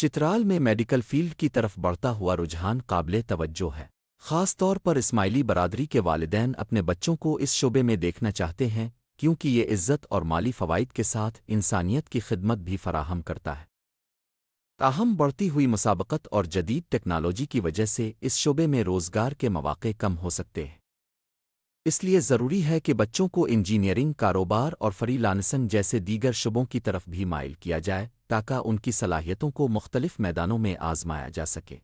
چترال میں medical field کی طرف بڑھتا ہوا رجحان قابل توجہ ہے۔ خاص طور پر اسماعیلی برادری کے والدین اپنے بچوں کو اس شعبے میں دیکھنا چاہتے ہیں کیونکہ یہ عزت اور مالی فوائد کے ساتھ انسانیت کی خدمت بھی فراہم کرتا ہے۔ تاہم بڑھتی ہوئی مسابقت اور جدید ٹیکنالوجی کی وجہ سے اس شعبے میں روزگار کے مواقع کم ہو سکتے ہیں۔ اس لیے ضروری ہے کہ بچوں کو انجینئرنگ، کاروبار اور فری لانسنگ جیسے دیگر شعبوں کی طرف بھی مائل کیا جائے تاکہ ان کی صلاحیتوں کو مختلف میدانوں میں آزمایا جا سکے۔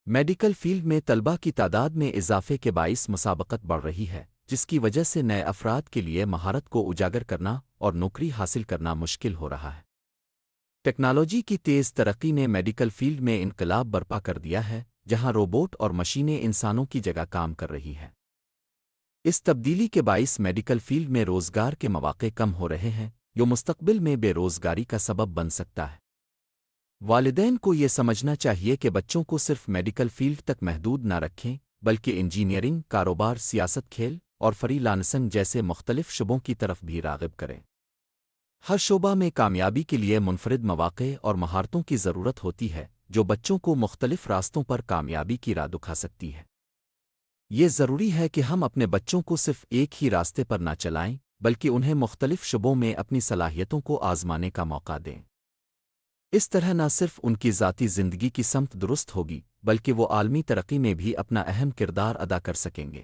میڈیکل فیلڈ میں طلبہ کی تعداد میں اضافے کے باعث مسابقت بڑھ رہی ہے، جس کی وجہ سے نئے افراد کے لیے مہارت کو اجاگر کرنا اور نوکری حاصل کرنا مشکل ہو رہا ہے۔ ٹیکنالوجی کی تیز ترقی نے میڈیکل فیلڈ میں انقلاب برپا کر دیا ہے، جہاں روبوٹ اور مشینیں انسانوں کی جگہ کام کر رہی ہیں۔ اس تبدیلی کے باعث میڈیکل فیلڈ میں روزگار کے مواقع کم ہو رہے ہیں، جو مستقبل میں بے روزگاری کا سبب بن سکتا ہے۔ والدین کو یہ سمجھنا چاہیے کہ بچوں کو صرف میڈیکل فیلڈ تک محدود نہ رکھیں، بلکہ انجینئرنگ، کاروبار، سیاست، کھیل اور فری لانسنگ جیسے مختلف شعبوں کی طرف بھی راغب کریں۔ ہر شعبہ میں کامیابی کے لیے منفرد مواقع اور مہارتوں کی ضرورت ہوتی ہے، جو بچوں کو مختلف راستوں پر کامیابی کی راہ دکھا سکتی ہے۔ یہ ضروری ہے کہ ہم اپنے بچوں کو صرف ایک ہی راستے پر نہ چلائیں، بلکہ انہیں مختلف شعبوں میں اپنی صلاحیتوں کو آزمانے کا موقع دیں۔ اس طرح نہ صرف ان کی ذاتی زندگی کی سمت درست ہوگی، بلکہ وہ عالمی ترقی میں بھی اپنا اہم کردار ادا کر سکیں گے۔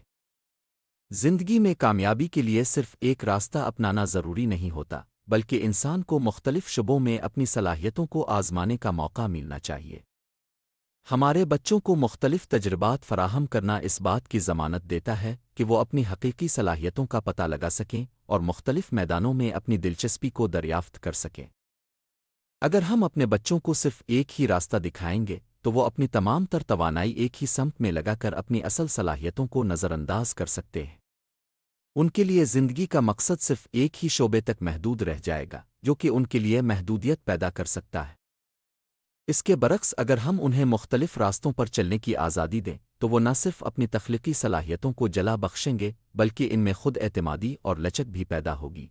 زندگی میں کامیابی کے لیے صرف ایک راستہ اپنانا ضروری نہیں ہوتا، بلکہ انسان کو مختلف شعبوں میں اپنی صلاحیتوں کو آزمانے کا موقع ملنا چاہیے۔ ہمارے بچوں کو مختلف تجربات فراہم کرنا اس بات کی ضمانت دیتا ہے کہ وہ اپنی حقیقی صلاحیتوں کا پتہ لگا سکیں اور مختلف میدانوں میں اپنی دلچسپی کو دریافت کر سکیں۔ اگر ہم اپنے بچوں کو صرف ایک ہی راستہ دکھائیں گے تو وہ اپنی تمام تر توانائی ایک ہی سمت میں لگا کر اپنی اصل صلاحیتوں کو نظر انداز کر سکتے ہیں۔ ان کے لیے زندگی کا مقصد صرف ایک ہی شعبے تک محدود رہ جائے گا، جو کہ ان کے لیے محدودیت پیدا کر سکتا ہے۔ اس کے برعکس اگر ہم انہیں مختلف راستوں پر چلنے کی آزادی دیں تو وہ نہ صرف اپنی تخلیقی صلاحیتوں کو جلا بخشیں گے، بلکہ ان میں خود اعتمادی اور لچک بھی پیدا ہوگی۔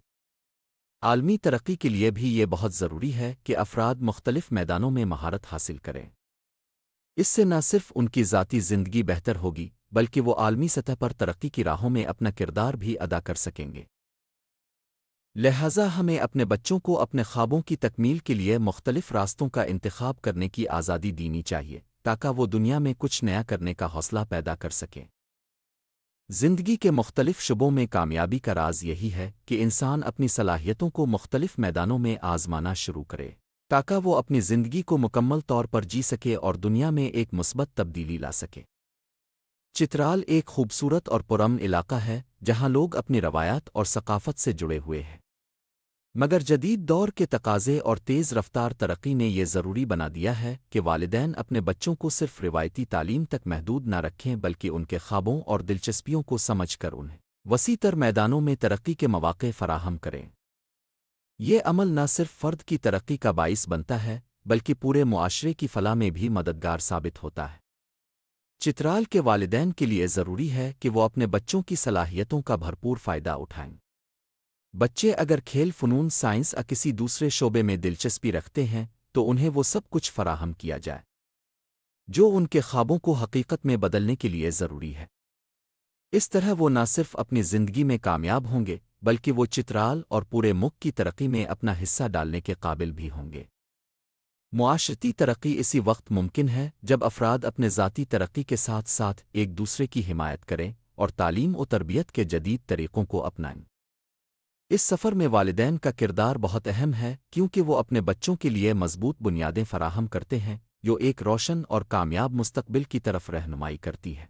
عالمی ترقی کے لیے بھی یہ بہت ضروری ہے کہ افراد مختلف میدانوں میں مہارت حاصل کریں۔ اس سے نہ صرف ان کی ذاتی زندگی بہتر ہوگی، بلکہ وہ عالمی سطح پر ترقی کی راہوں میں اپنا کردار بھی ادا کر سکیں گے۔ لہٰذا ہمیں اپنے بچوں کو اپنے خوابوں کی تکمیل کے لیے مختلف راستوں کا انتخاب کرنے کی آزادی دینی چاہیے تاکہ وہ دنیا میں کچھ نیا کرنے کا حوصلہ پیدا کر سکیں۔ زندگی کے مختلف شعبوں میں کامیابی کا راز یہی ہے کہ انسان اپنی صلاحیتوں کو مختلف میدانوں میں آزمانا شروع کرے تاکہ وہ اپنی زندگی کو مکمل طور پر جی سکے اور دنیا میں ایک مثبت تبدیلی لا سکے۔ چترال ایک خوبصورت اور پرامن علاقہ ہے جہاں لوگ اپنی روایات اور ثقافت سے جڑے ہوئے ہیں، مگر جدید دور کے تقاضے اور تیز رفتار ترقی نے یہ ضروری بنا دیا ہے کہ والدین اپنے بچوں کو صرف روایتی تعلیم تک محدود نہ رکھیں بلکہ ان کے خوابوں اور دلچسپیوں کو سمجھ کر انہیں وسیع تر میدانوں میں ترقی کے مواقع فراہم کریں۔ یہ عمل نہ صرف فرد کی ترقی کا باعث بنتا ہے بلکہ پورے معاشرے کی فلاح میں بھی مددگار ثابت ہوتا ہے۔ چترال کے والدین کے لیے ضروری ہے کہ وہ اپنے بچوں کی صلاحیتوں کا بھرپور فائدہ اٹھائیں۔ بچے اگر کھیل، فنون، سائنس یا کسی دوسرے شعبے میں دلچسپی رکھتے ہیں تو انہیں وہ سب کچھ فراہم کیا جائے جو ان کے خوابوں کو حقیقت میں بدلنے کے لیے ضروری ہے۔ اس طرح وہ نہ صرف اپنی زندگی میں کامیاب ہوں گے بلکہ وہ چترال اور پورے ملک کی ترقی میں اپنا حصہ ڈالنے کے قابل بھی ہوں گے۔ معاشرتی ترقی اسی وقت ممکن ہے جب افراد اپنے ذاتی ترقی کے ساتھ ساتھ ایک دوسرے کی حمایت کریں اور تعلیم و تربیت کے جدید طریقوں کو اپنائیں۔ اس سفر میں والدین کا کردار بہت اہم ہے کیونکہ وہ اپنے بچوں کے لیے مضبوط بنیادیں فراہم کرتے ہیں جو ایک روشن اور کامیاب مستقبل کی طرف رہنمائی کرتی ہے۔